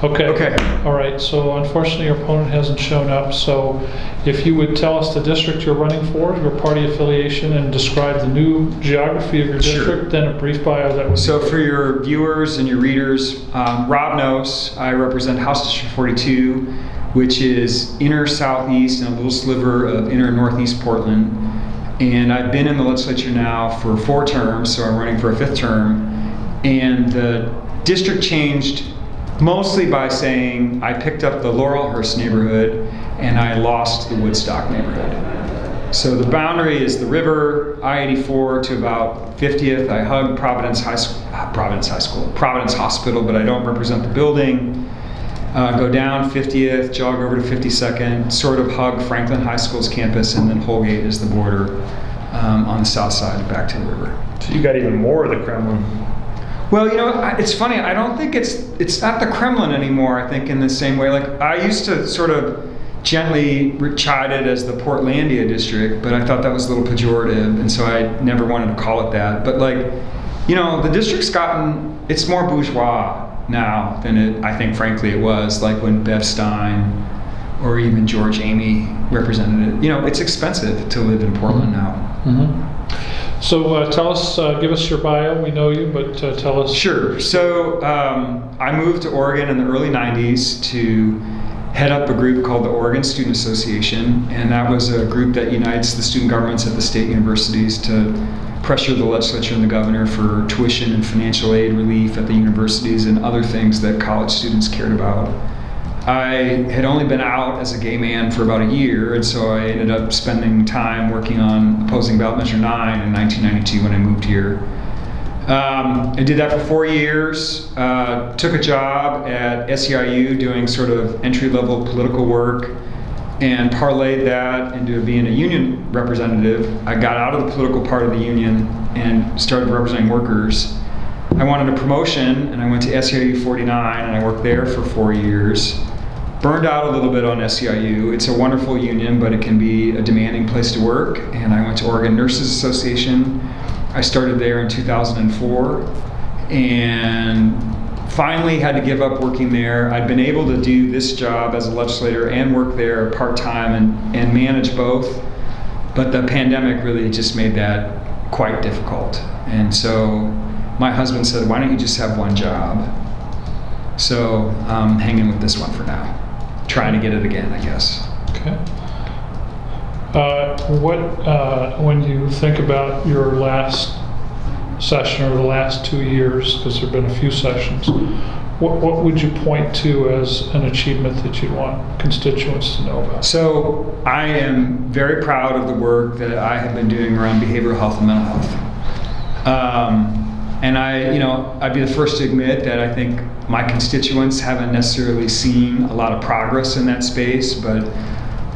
Okay. All right, so unfortunately your opponent hasn't shown up, so if you would tell us the district you're running for, your party affiliation, and describe the new geography of your Sure. district, then a brief bio that would So for your viewers and your readers, Rob knows I represent House District 42, which is inner southeast and a little sliver of inner northeast Portland. And I've been in the legislature now for 4 terms, so I'm running for a 5th term. And the district changed mostly by saying I picked up the Laurelhurst neighborhood and I lost the Woodstock neighborhood. So the boundary is the river, I-84 to about 50th. I hug Providence Hospital, but I don't represent the building. Go down 50th, jog over to 52nd, sort of hug Franklin High School's campus, and then Holgate is the border on the south side back to the river. So you got even more of the Kremlin. Well, you know, it's funny. I don't think it's not the Kremlin anymore. I think in the same way, like I used to sort of gently chide it as the Portlandia district, but I thought that was a little pejorative, and so I never wanted to call it that. But like, you know, the district's it's more bourgeois now than I think, frankly, it was like when Bev Stein or even George Amy represented it. You know, it's expensive to live in Portland now. Mm-hmm. So tell us, give us your bio. We know you, but tell us. Sure. So I moved to Oregon in the early 90s to head up a group called the Oregon Student Association, and that was a group that unites the student governments at the state universities to pressure the legislature and the governor for tuition and financial aid relief at the universities and other things that college students cared about. I had only been out as a gay man for about a year, and so I ended up spending time working on opposing ballot measure 9 in 1992 when I moved here. I did that for 4 years, took a job at SEIU doing sort of entry-level political work, and parlayed that into being a union representative. I got out of the political part of the union and started representing workers. I wanted a promotion, and I went to SEIU 49, and I worked there for 4 years. Burned out a little bit on SEIU. It's a wonderful union, but it can be a demanding place to work. And I went to Oregon Nurses Association. I started there in 2004, and finally had to give up working there. I'd been able to do this job as a legislator and work there part-time and manage both, but the pandemic really just made that quite difficult. And so my husband said, why don't you just have one job? So I'm hanging with this one for now. Trying to get it again, I guess. Okay. When you think about your last session or the last 2 years, because there have been a few sessions, what would you point to as an achievement that you'd want constituents to know about? So I am very proud of the work that I have been doing around behavioral health and mental health. And I'd be the first to admit that I think my constituents haven't necessarily seen a lot of progress in that space, but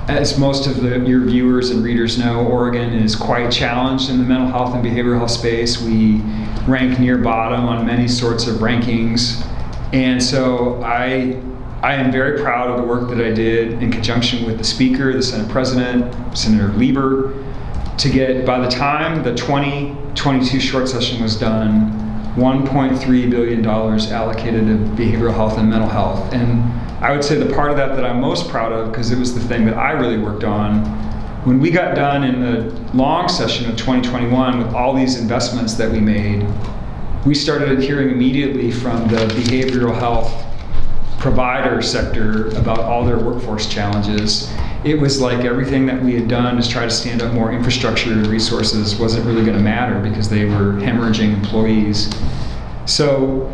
as most of your viewers and readers know, Oregon is quite challenged in the mental health and behavioral health space. We rank near bottom on many sorts of rankings. And so I am very proud of the work that I did in conjunction with the Speaker, the Senate President, Senator Lieber, to get, by the time the 2022 short session was done, $1.3 billion allocated to behavioral health and mental health. And I would say the part of that I'm most proud of, because it was the thing that I really worked on, when we got done in the long session of 2021 with all these investments that we made, we started hearing immediately from the behavioral health provider sector about all their workforce challenges. It was like everything that we had done to try to stand up more infrastructure and resources wasn't really going to matter because they were hemorrhaging employees. So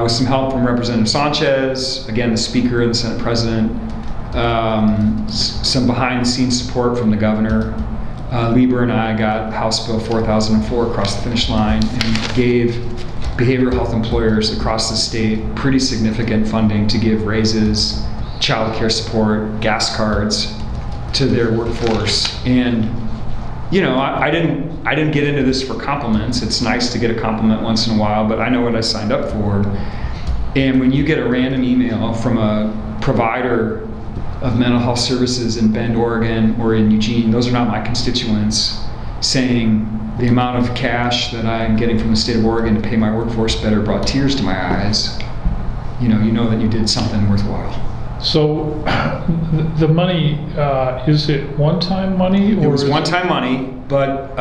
with some help from Representative Sanchez, again, the Speaker and the Senate President, some behind-the-scenes support from the Governor, Lieber and I got House Bill 4004 across the finish line and gave behavioral health employers across the state pretty significant funding to give raises, child care support, gas cards to their workforce. And you know, I didn't get into this for compliments. It's nice to get a compliment once in a while, but I know what I signed up for. And when you get a random email from a provider of mental health services in Bend, Oregon, or in Eugene, those are not my constituents, saying the amount of cash that I'm getting from the state of Oregon to pay my workforce better brought tears to my eyes. you know that you did something worthwhile. So the money, is it one-time money? It was is one-time money, but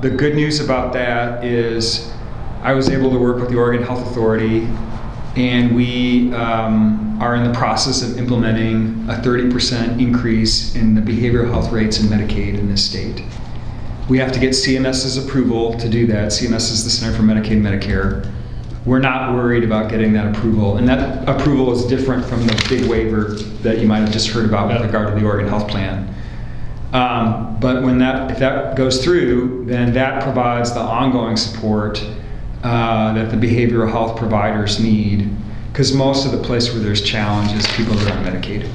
the good news about that is I was able to work with the Oregon Health Authority, and we are in the process of implementing a 30% increase in the behavioral health rates in Medicaid in this state. We have to get CMS's approval to do that. CMS is the Center for Medicaid and Medicare. We're not worried about getting that approval, and that approval is different from the big waiver that you might have just heard about with regard to the Oregon Health Plan. But if that goes through, then that provides the ongoing support that the behavioral health providers need, because most of the place where there's challenge is people that are on Medicaid.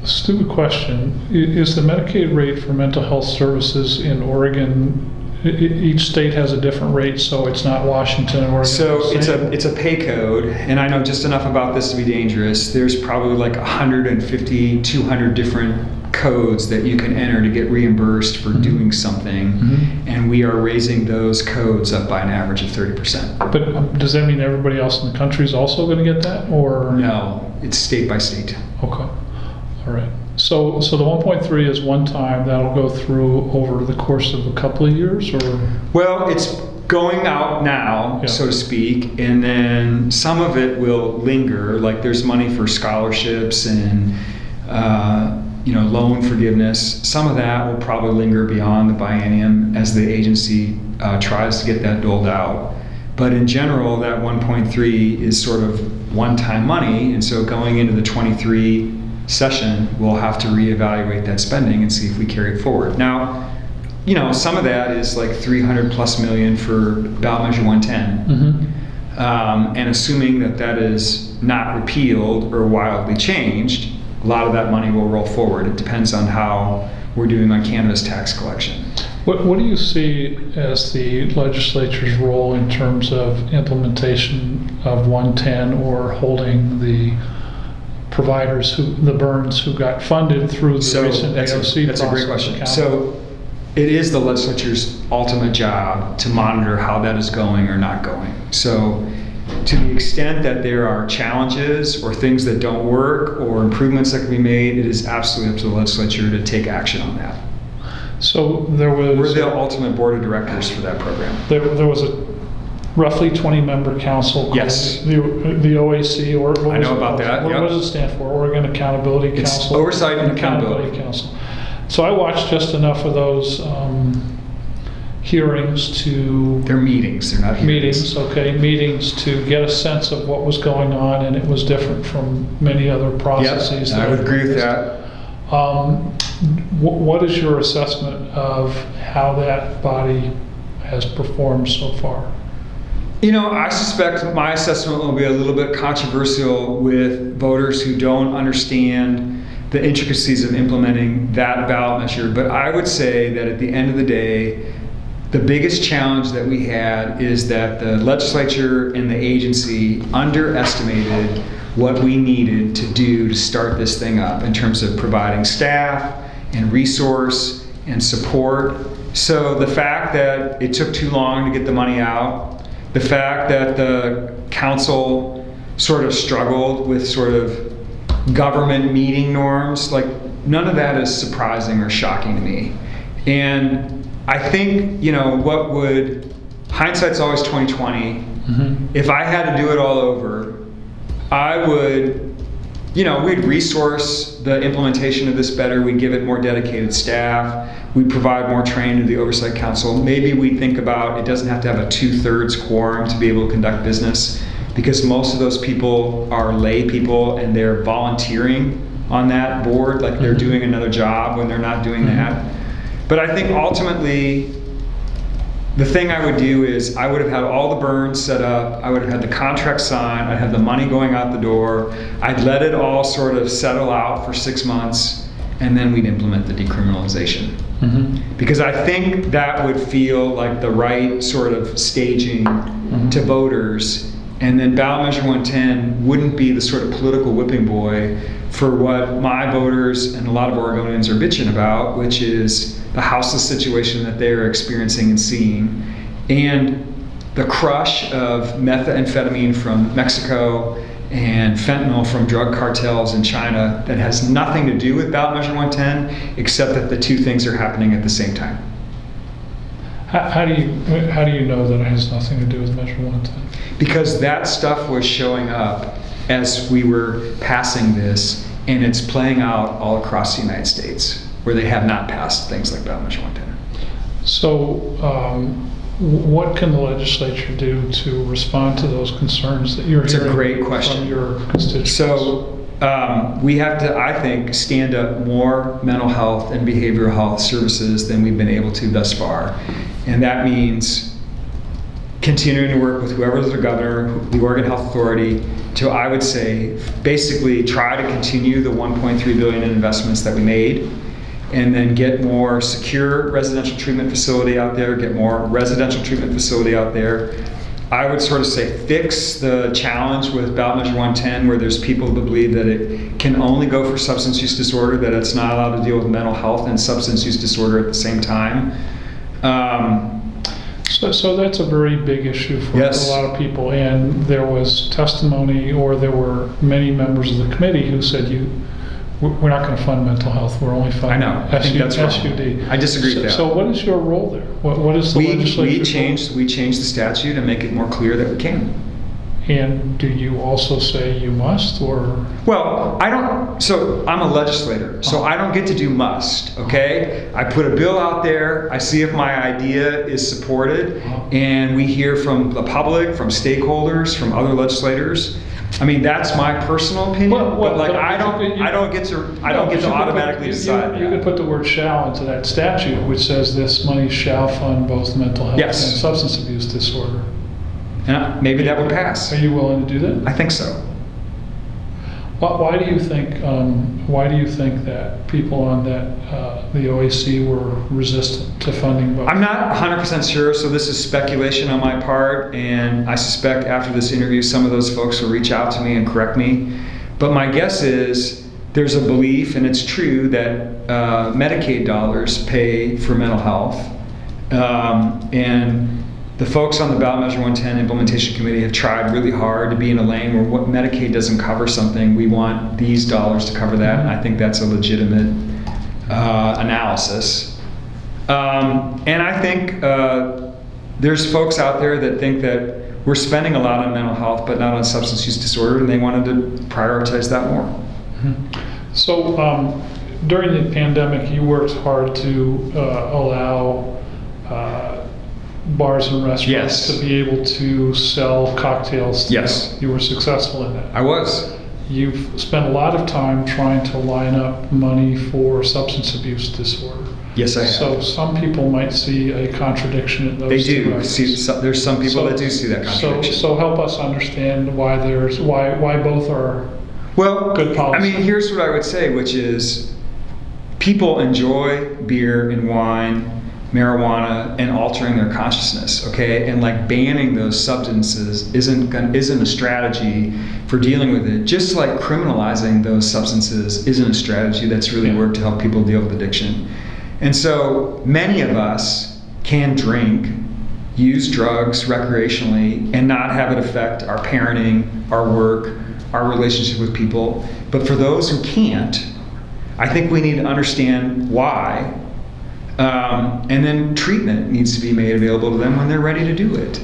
Stupid question. Is the Medicaid rate for mental health services in Oregon, each state has a different rate, so it's not Washington and Oregon? So it's a pay code, and I know just enough about this to be dangerous. There's probably like 150, 200 different codes that you can enter to get reimbursed for doing something, and we are raising those codes up by an average of 30%. But does that mean everybody else in the country is also going to get that, or? No, it's state by state. Okay, all right. So the 1.3 is one time, that'll go through over the course of a couple of years, or? Well, it's going out now, so to speak, and then some of it will linger, like there's money for scholarships and loan forgiveness. Some of that will probably linger beyond the biennium as the agency tries to get that doled out. But in general, that 1.3 is sort of one-time money, and so going into the 23 session, we'll have to reevaluate that spending and see if we carry it forward. Now, some of that is like $300+ million for ballot measure 110. And assuming that is not repealed or wildly changed, a lot of that money will roll forward. It depends on how we're doing on cannabis tax collection. What do you see as the legislature's role in terms of implementation of 110 or holding the providers, the Burns, who got funded through the recent AOC process? That's a great question. So it is the legislature's ultimate job to monitor how that is going or not going. So to the extent that there are challenges or things that don't work or improvements that can be made, it is absolutely up to the legislature to take action on that. So we're the ultimate board of directors for that program. There was a roughly 20-member council. Yes. The OAC, or I know about that. What does it stand for? Oregon Accountability Council. It's Oversight and Accountability Council. So I watched just enough of those hearings to. They're meetings. They're not hearings. Meetings to get a sense of what was going on, and it was different from many other processes. Yep, I would agree with that. What is your assessment of how that body has performed so far? I suspect my assessment will be a little bit controversial with voters who don't understand the intricacies of implementing that ballot measure. But I would say that at the end of the day, the biggest challenge that we had is that the legislature and the agency underestimated what we needed to do to start this thing up in terms of providing staff and resource and support. So the fact that it took too long to get the money out, the fact that the council sort of struggled with sort of government meeting norms, like none of that is surprising or shocking to me. And I think, hindsight's always 20/20. If I had to do it all over, I would, we'd resource the implementation of this better. We'd give it more dedicated staff. We'd provide more training to the Oversight Council. Maybe we'd think about it doesn't have to have a 2/3 quorum to be able to conduct business, because most of those people are lay people and they're volunteering on that board, like they're doing another job when they're not doing that. But I think ultimately, the thing I would do is I would have had all the burns set up, I would have had the contract signed, I'd have the money going out the door, I'd let it all sort of settle out for 6 months, and then we'd implement the decriminalization. Because I think that would feel like the right sort of staging to voters, and then ballot measure 110 wouldn't be the sort of political whipping boy for what my voters and a lot of Oregonians are bitching about, which is the houseless situation that they're experiencing and seeing. And the crush of methamphetamine from Mexico and fentanyl from drug cartels in China that has nothing to do with ballot measure 110, except that the two things are happening at the same time. How do you know that it has nothing to do with Measure 110? Because that stuff was showing up as we were passing this, and it's playing out all across the United States, where they have not passed things like ballot measure 110. So, what can the legislature do to respond to those concerns that you're It's a hearing great question. from your constituents? So we have to, I think, stand up more mental health and behavioral health services than we've been able to thus far. And that means continuing to work with whoever's the governor, the Oregon Health Authority, to, I would say, basically try to continue the $1.3 billion in investments that we made, and then get more secure residential treatment facility out there, get more residential treatment facility out there. I would sort of say fix the challenge with ballot measure 110, where there's people that believe that it can only go for substance use disorder, that it's not allowed to deal with mental health and substance use disorder at the same time. So that's a very big issue for Yes. a lot of people, and there was testimony, or there were many members of the committee who said, we're not going to fund mental health, we're only funding I know. I think that's wrong. SUD. I disagree with that. So what is your role there? What is the legislature? We changed the statute and make it more clear that we can. And do you also say you must, or? Well, I don't, so I'm a legislator, so I don't get to do must, okay? I put a bill out there, I see if my idea is supported, and we hear from the public, from stakeholders, from other legislators. I mean, that's my personal opinion, but like, I don't get to automatically decide You could that. put the word shall into that statute, which says this money shall fund both mental health and Yes. substance abuse disorder. And maybe that would pass. Are you willing to do that? I think so. Why do you think? Why do you think that people on that the OAC were resistant to funding both? I'm not 100% sure, so this is speculation on my part, and I suspect after this interview some of those folks will reach out to me and correct me. But my guess is there's a belief, and it's true, that Medicaid dollars pay for mental health. And the folks on the ballot measure 110 implementation committee have tried really hard to be in a lane where what Medicaid doesn't cover something, we want these dollars to cover that. And I think that's a legitimate analysis. And I think there's folks out there that think that we're spending a lot on mental health, but not on substance use disorder, and they wanted to prioritize that more. So during the pandemic, you worked hard to allow bars and restaurants Yes. to be able to sell cocktails. Yes. You were successful in that. I was. You've spent a lot of time trying to line up money for substance abuse disorder. Yes, I have. So some people might see a contradiction in those They two do. items. There's some people that do see that contradiction. So help us understand why both are. Well, Good policy. I mean, here's what I would say, which is people enjoy beer and wine, marijuana, and altering their consciousness, okay? And like banning those substances isn't a strategy for dealing with it. Just like criminalizing those substances isn't a strategy that's really worked to help people deal with addiction. And so many of us can drink, use drugs recreationally, and not have it affect our parenting, our work, our relationship with people. But for those who can't, I think we need to understand why, and then treatment needs to be made available to them when they're ready to do it.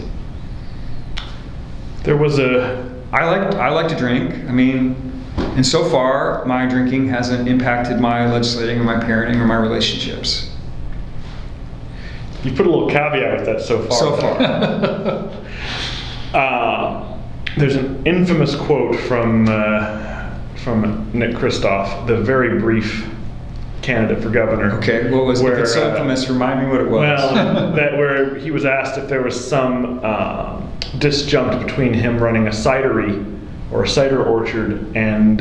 There was I like to drink. I mean, and so far my drinking hasn't impacted my legislating or my parenting or my relationships. you put a little caveat with that so far. So far. There's an infamous quote from Nick Kristof, the very brief candidate for governor. Okay, what was it? If it's so infamous, remind me what it was. Well, where he was asked if there was some disjunct between him running a cidery or a cider orchard and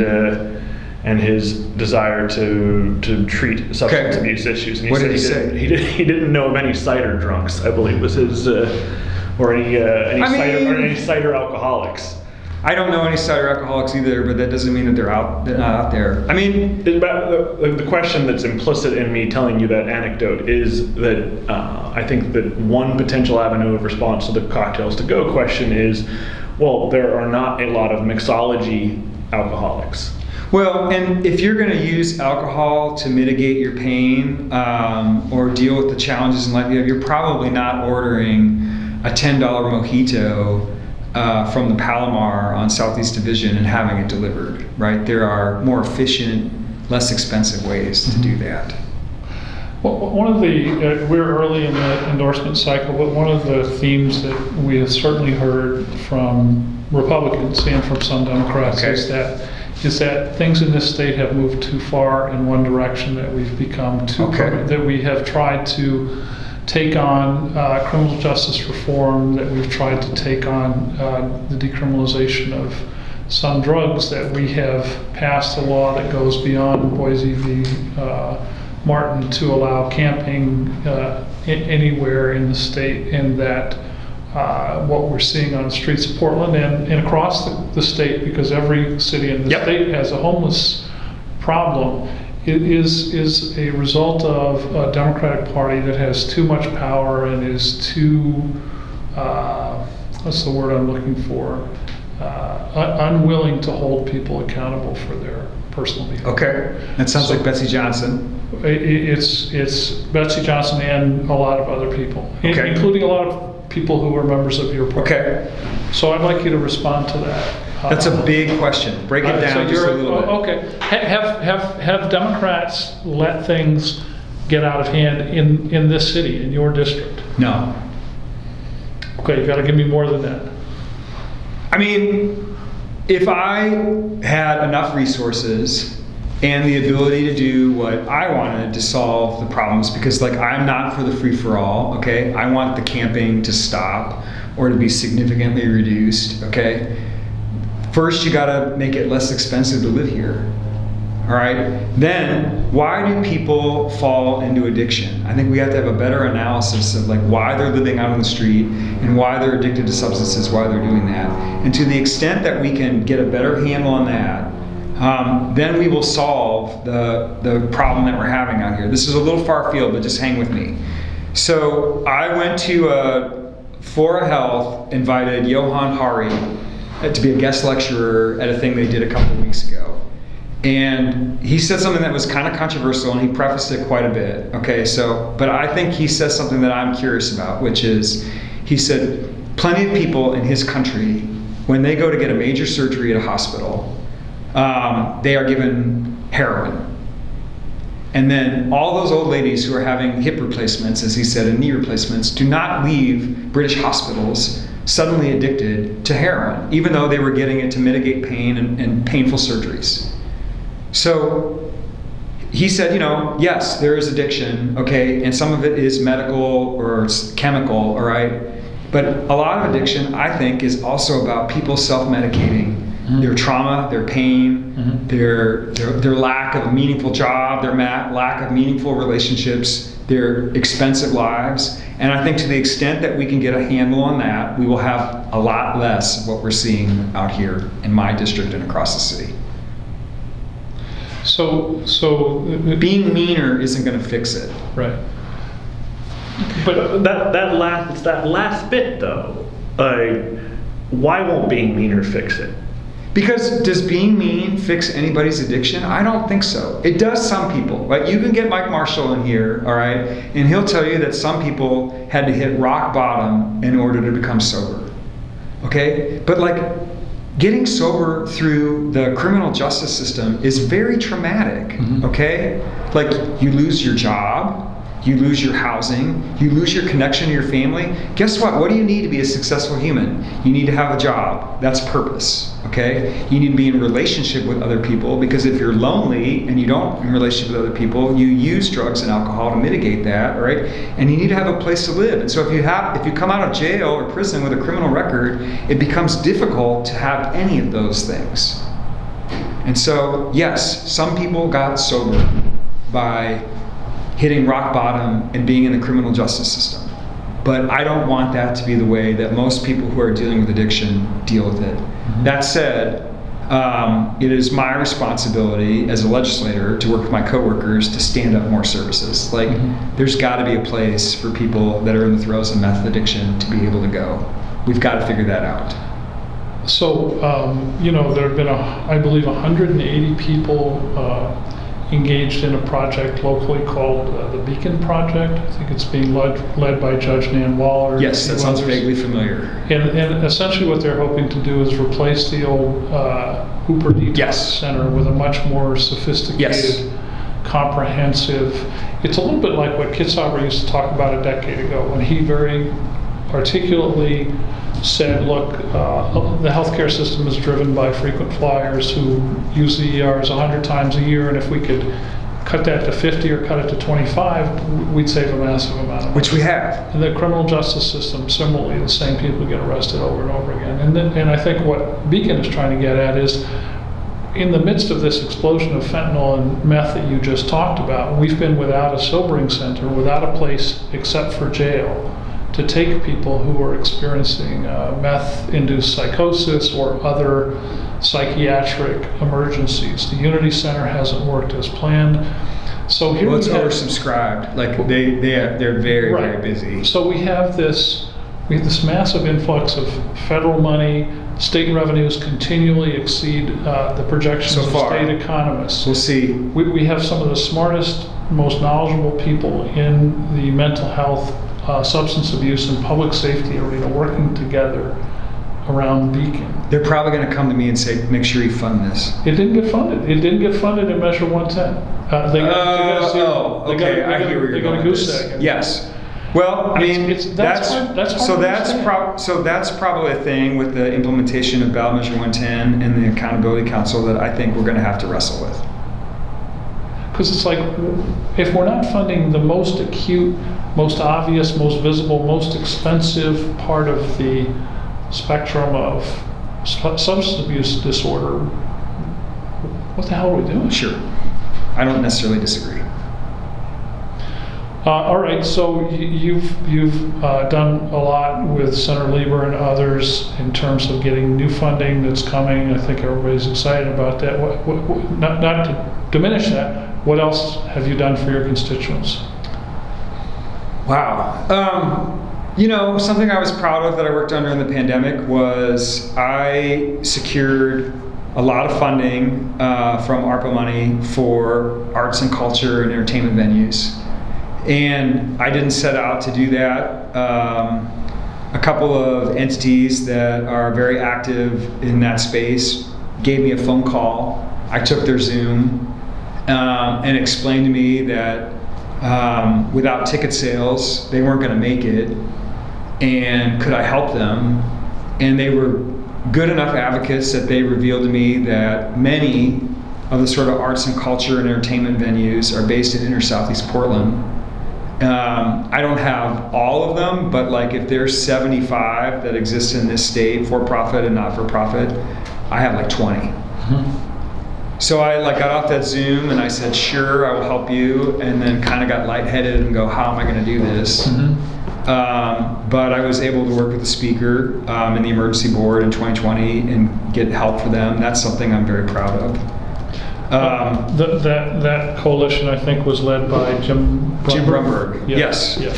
his desire to treat substance Okay. abuse issues. And What said did he say? He didn't know of any cider drunks, I believe was his, or any I mean- cider alcoholics. I don't know any cider alcoholics either, but that doesn't mean that they're not out there. I mean, The question that's implicit in me telling you that anecdote is that I think that one potential avenue of response to the cocktails to go question is, well, there are not a lot of mixology alcoholics. well, and if you're going to use alcohol to mitigate your pain or deal with the challenges in life, you're probably not ordering a $10 mojito from the Palomar on Southeast Division and having it delivered, right? There are more efficient, less expensive ways to do that. Well, one of the, we're early in the endorsement cycle, but one of the themes that we have certainly heard from Republicans and from some Democrats Okay. is that things in this state have moved too far in one direction, that we've become too, that we have tried to take on criminal justice reform, that we've tried to take on the decriminalization of some drugs, that we have passed a law that goes beyond Boise v. Martin to allow camping anywhere in the state, and that what we're seeing on the streets of Portland and across the state, because every city in the Yep. state has a homeless problem, it is a result of a Democratic Party that has too much power and is too, what's the word I'm looking for? Unwilling to hold people accountable for their personal behavior. Okay, that sounds So- like Betsy Johnson. It's Betsy Johnson and a lot of other people, Okay. including a lot of people who are members of your party. Okay, So I'd like you to respond to that. that's a big question. Break it So down just a you're- little bit. Okay. Have Democrats let things get out of hand in this city, in your district? No. Okay, you got to give me more than that. I mean, if I had enough resources and the ability to do what I wanted to solve the problems, because like I'm not for the free-for-all, okay? I want the camping to stop or to be significantly reduced, okay? First, you gotta make it less expensive to live here, all right? Then, why do people fall into addiction? I think we have to have a better analysis of like why they're living out on the street and why they're addicted to substances, why they're doing that. And to the extent that we can get a better handle on that, then we will solve the problem that we're having out here. This is a little far field, but just hang with me. So I went to Flora Health invited Johan Hari to be a guest lecturer at a thing they did a couple of weeks ago. And he said something that was kind of controversial, and he prefaced it quite a bit. Okay, so, but I think he says something that I'm curious about, which is, he said, plenty of people in his country, when they go to get a major surgery at a hospital, they are given heroin. And then all those old ladies who are having hip replacements, as he said, and knee replacements, do not leave British hospitals suddenly addicted to heroin, even though they were getting it to mitigate pain and painful surgeries. So he said, you know, yes, there is addiction, okay, and some of it is medical or it's chemical, all right? But a lot of addiction, I think, is also about people self-medicating their trauma, their pain, their lack of a meaningful job, their lack of meaningful relationships, their expensive lives. And I think to the extent that we can get a handle on that, we will have a lot less of what we're seeing out here in my district and across the city. So Being meaner isn't going to fix it. right. But that last bit though, why won't being meaner fix it? Because does being mean fix anybody's addiction? I don't think so. It does some people. Right? You can get Mike Marshall in here, all right, and he'll tell you that some people had to hit rock bottom in order to become sober. Okay? But like getting sober through the criminal justice system is very traumatic. Okay? Like you lose your job, you lose your housing, you lose your connection to your family. Guess what? What do you need to be a successful human? You need to have a job. That's purpose, okay? You need to be in relationship with other people, because if you're lonely and you don't in relationship with other people, you use drugs and alcohol to mitigate that, right? And you need to have a place to live. And so if you come out of jail or prison with a criminal record, it becomes difficult to have any of those things. And so, yes, some people got sober by hitting rock bottom and being in the criminal justice system. but I don't want that to be the way that most people who are dealing with addiction deal with it. That said, it is my responsibility as a legislator to work with my coworkers to stand up more services. Like, there's got to be a place for people that are in the throes of meth addiction to be able to go. We've got to figure that out. So, there have been, I believe, 180 people engaged in a project locally called the Beacon Project. I think it's being led by Judge Nan Waller. Yes, that sounds vaguely familiar. And essentially what they're hoping to do is replace the old Hooper Detox Center with a much more sophisticated, comprehensive. It's a little bit like what Kitzhaber used to talk about a decade ago, when he very articulately said, look, the healthcare system is driven by frequent flyers who use the ERs 100 times a year, and if we could cut that to 50 or cut it to 25, we'd save a massive amount of money. Which we have. And the criminal justice system, similarly, the same people get arrested over and over again. And I think what Beacon is trying to get at is, in the midst of this explosion of fentanyl and meth that you just talked about, we've been without a sobering center, without a place except for jail to take people who are experiencing meth-induced psychosis or other psychiatric emergencies. The Unity Center hasn't worked as planned. So here it's oversubscribed. Like they're very, very busy. So we have this massive influx of federal money. State revenues continually exceed the projections of state economists. We'll see. We have some of the smartest, most knowledgeable people in the mental health, substance abuse, and public safety arena working together around Beacon. They're probably going to come to me and say, make sure you fund this. It didn't get funded. It didn't get funded in Measure 110. They They're going to goose egg. Yes. Well, I mean, that's probably a thing with the implementation of Ballot Measure 110 and the Accountability Council that I think we're going to have to wrestle with. Because it's like, if we're not funding the most acute, most obvious, most visible, most expensive part of the spectrum of substance abuse disorder, what the hell are we doing? Sure. I don't necessarily disagree. All right, so you've done a lot with Senator Lieber and others in terms of getting new funding that's coming. I think everybody's excited about that. Not to diminish that, what else have you done for your constituents? Wow. Something I was proud of that I worked on during the pandemic was I secured a lot of funding from ARPA money for arts and culture and entertainment venues. And I didn't set out to do that. A couple of entities that are very active in that space gave me a phone call. I took their Zoom and explained to me that without ticket sales, they weren't going to make it. And could I help them? And they were good enough advocates that they revealed to me that many of the sort of arts and culture and entertainment venues are based in inner Southeast Portland. I don't have all of them, but like if there's 75 that exist in this state, for-profit and not-for-profit, I have like 20. Mm-hmm. So I got off that Zoom and I said, sure, I will help you, and then kind of got lightheaded and go, how am I going to do this? Mm-hmm. But I was able to work with the speaker and the emergency board in 2020 and get help for them. That's something I'm very proud of. That coalition, I think, was led by Jim Brumberg. Yeah. Yes. Yeah.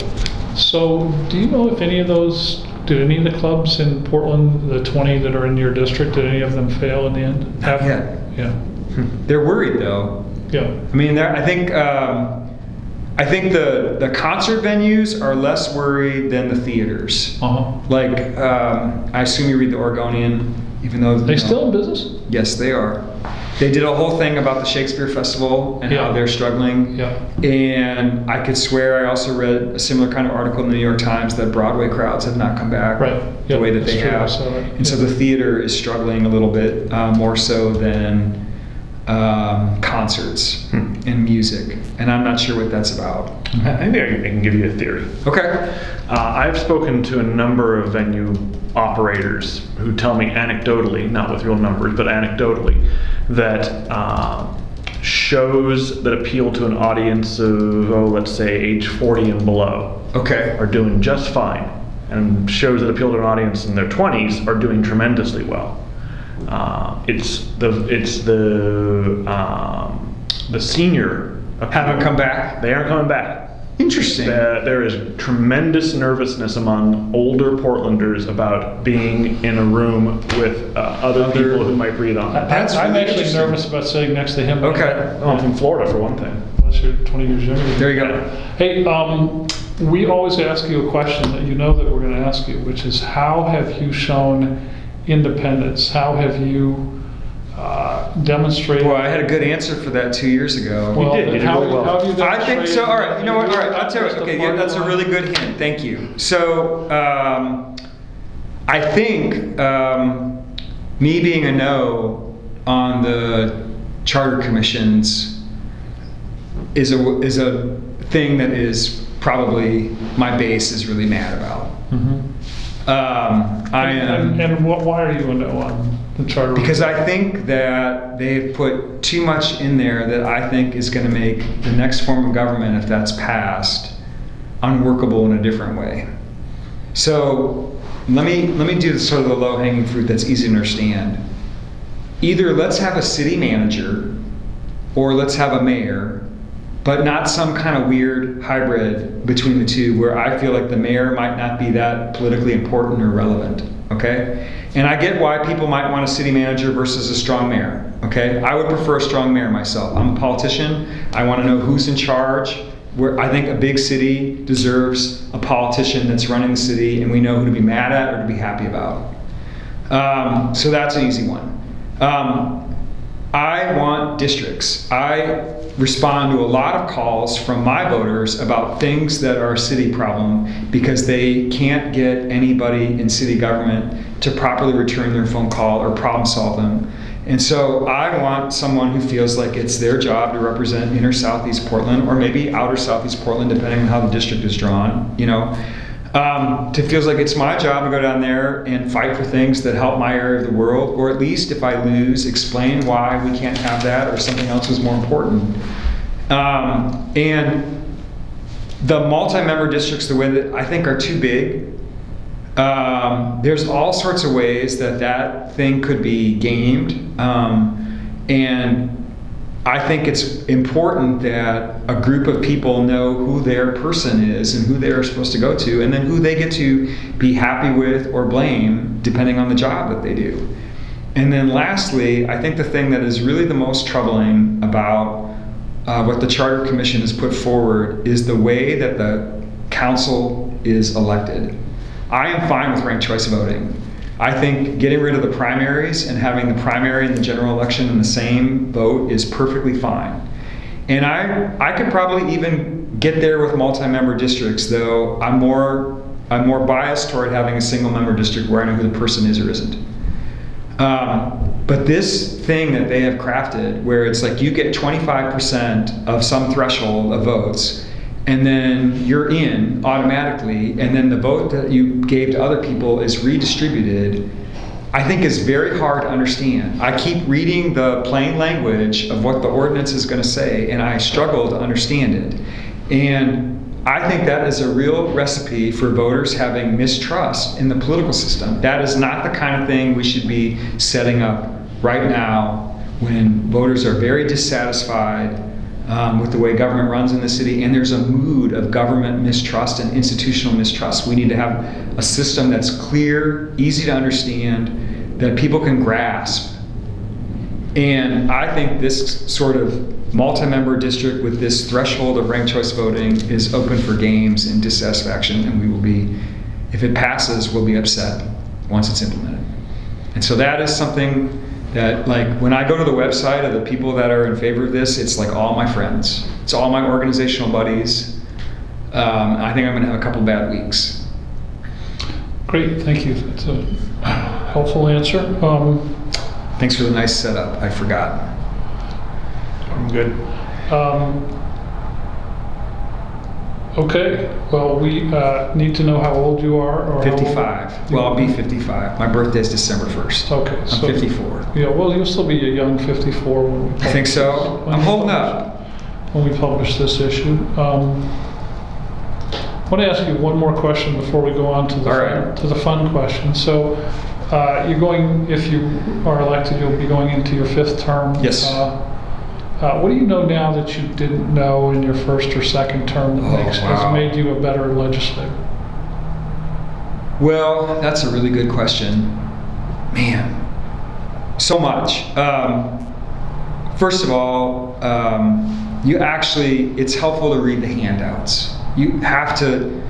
So, do you know if did any of the clubs in Portland, the 20 that are in your district, did any of them fail in the end? Not yet. Yeah. They're worried though. Yeah. I mean, I think the concert venues are less worried than the theaters. Uh-huh. I assume you read the Oregonian, even though they still in business? Yes, they are. They did a whole thing about the Shakespeare Festival and how they're struggling. Yeah. And I could swear I also read a similar kind of article in the New York Times that Broadway crowds have not come back the way that they have. And so the theater is struggling a little bit more so than concerts and music. And I'm not sure what that's about. Maybe I can give you a theory. Okay. I've spoken to a number of venue operators who tell me anecdotally, not with real numbers, but anecdotally, that shows that appeal to an audience of, let's say, age 40 and below Okay. are doing just fine, and shows that appeal to an audience in their 20s are doing tremendously well. It's the senior Haven't come back? They aren't coming back. Interesting. There is tremendous nervousness among older Portlanders about being in a room with other people who might breathe on them. That's I'm really actually interesting. nervous about sitting next to him. Okay. I'm from Florida, for one thing. Unless you're 20 years younger. There you go. Hey, we always ask you a question that you know that we're going to ask you, which is how have you shown independence? How have you demonstrated? Well, I had a good answer for that 2 years ago. Well, You did how, really well. how have you I think so. demonstrated All right. You know what? All right. I'll tell you. just Okay. the Yeah, that's a party really line? good hint. Thank you. So, I think me being a no on the charter commissions is a thing that is probably my base is really mad about. Mhm. I am. And why are you a no on the charter? Because I think that they've put too much in there that I think is going to make the next form of government, if that's passed, unworkable in a different way. So let me do sort of the low-hanging fruit that's easy to understand. Either let's have a city manager or let's have a mayor, but not some kind of weird hybrid between the two where I feel like the mayor might not be that politically important or relevant, okay? And I get why people might want a city manager versus a strong mayor, okay? I would prefer a strong mayor myself. I'm a politician. I want to know who's in charge. I think a big city deserves a politician that's running the city and we know who to be mad at or to be happy about. So that's an easy one. I want districts. I respond to a lot of calls from my voters about things that are a city problem because they can't get anybody in city government to properly return their phone call or problem solve them. And so I want someone who feels like it's their job to represent inner Southeast Portland or maybe outer Southeast Portland, depending on how the district is drawn, to feels like it's my job to go down there and fight for things that help my area of the world, or at least if I lose, explain why we can't have that or something else is more important. And the multi-member districts, the way that I think are too big, there's all sorts of ways that thing could be gamed. And I think it's important that a group of people know who their person is and who they're supposed to go to, and then who they get to be happy with or blame, depending on the job that they do. And then lastly, I think the thing that is really the most troubling about what the Charter Commission has put forward is the way that the council is elected. I am fine with ranked choice voting. I think getting rid of the primaries and having the primary and the general election in the same vote is perfectly fine. And I could probably even get there with multi-member districts, though I'm more biased toward having a single-member district where I know who the person is or isn't. But this thing that they have crafted, where it's like you get 25% of some threshold of votes, and then you're in automatically, and then the vote that you gave to other people is redistributed, I think is very hard to understand. I keep reading the plain language of what the ordinance is going to say, and I struggle to understand it. And I think that is a real recipe for voters having mistrust in the political system. That is not the kind of thing we should be setting up right now when voters are very dissatisfied with the way government runs in the city, and there's a mood of government mistrust and institutional mistrust. We need to have a system that's clear, easy to understand, that people can grasp. And I think this sort of multi-member district with this threshold of ranked choice voting is open for games and dissatisfaction, and we will be, if it passes, we'll be upset once it's implemented. And so that is something that, like, when I go to the website of the people that are in favor of this, it's like all my friends. It's all my organizational buddies. I think I'm going to have a couple bad weeks. Great, thank you. That's a helpful answer. Thanks for the nice setup. I forgot. I'm good. Okay, well, we need to know how old you are or how old- 55. Well, I'll be 55. My birthday's December 1st. Okay. I'm so- 54. Yeah, well, you'll still be a young 54 when we. I think so. when I'm we holding publish- up. When we publish this issue. I want to ask you one more question before we go on to the All right. to the fun question. So, you're going, if you are elected, you'll be going into your 5th term. Yes. What do you know now that you didn't know in your first or second term that Oh, has wow. made you a better legislator? Well, that's a really good question. Man, so much. First of all, it's helpful to read the handouts. You have to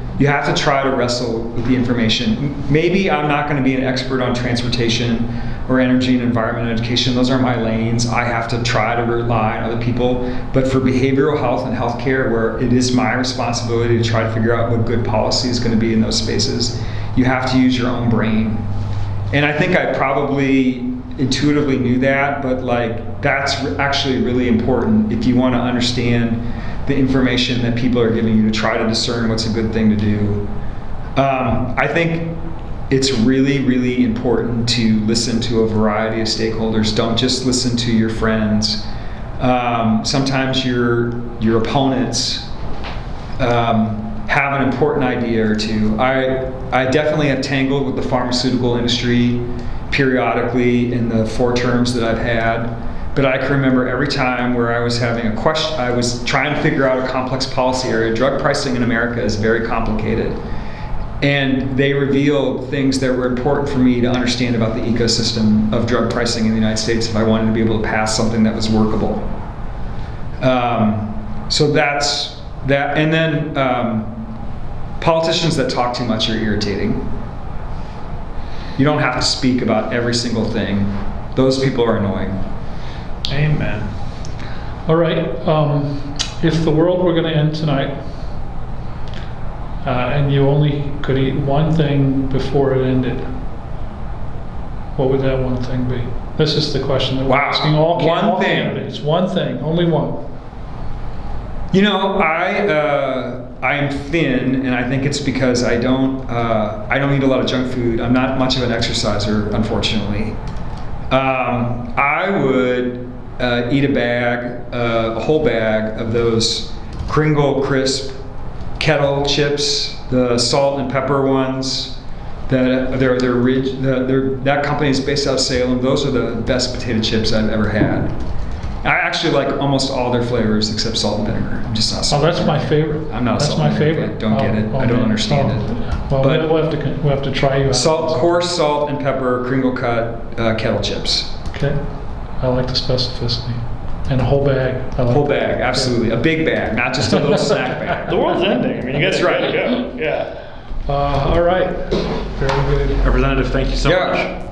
try to wrestle with the information. Maybe I'm not going to be an expert on transportation or energy and environment education. Those are my lanes. I have to try to rely on other people. But for behavioral health and healthcare, where it is my responsibility to try to figure out what good policy is going to be in those spaces, you have to use your own brain. And I think I probably intuitively knew that, but that's actually really important if you want to understand the information that people are giving you, to try to discern what's a good thing to do. I think it's really, really important to listen to a variety of stakeholders. Don't just listen to your friends. Sometimes your opponents have an important idea or two. I definitely have tangled with the pharmaceutical industry periodically in the 4 terms that I've had. But I can remember every time where I was having a question, I was trying to figure out a complex policy area. Drug pricing in America is very complicated. And they revealed things that were important for me to understand about the ecosystem of drug pricing in the United States if I wanted to be able to pass something that was workable. So that's that. And then politicians that talk too much are irritating. You don't have to speak about every single thing. Those people are annoying. Amen. All right. If the world were going to end tonight, and you only could eat one thing before it ended, what would that one thing be? This is the question that we're Wow. asking all One thing. candidates. One thing, only one. You know, I'm thin, and I think it's because I don't eat a lot of junk food. I'm not much of an exerciser, unfortunately. I would eat a whole bag of those Kringle Crisp kettle chips, the salt and pepper ones. That company is based out of Salem. Those are the best potato chips I've ever had. I actually like almost all their flavors except salt and vinegar. I'm just not. Oh, Salt that's and my vinegar. favorite. I'm not a That's salt my and vinegar favorite. guy. Don't get it. I don't understand it. Well, But- we'll have to try you out. Coarse salt and pepper Kringle cut kettle chips. Okay. I like the specificity. And a whole bag. I like Whole that. bag, absolutely. A big bag, not just a little snack bag. The world's ending. I mean, you guys That's are right. ready to go. Yeah. All right. Very good. Representative, thank you so much. Yeah.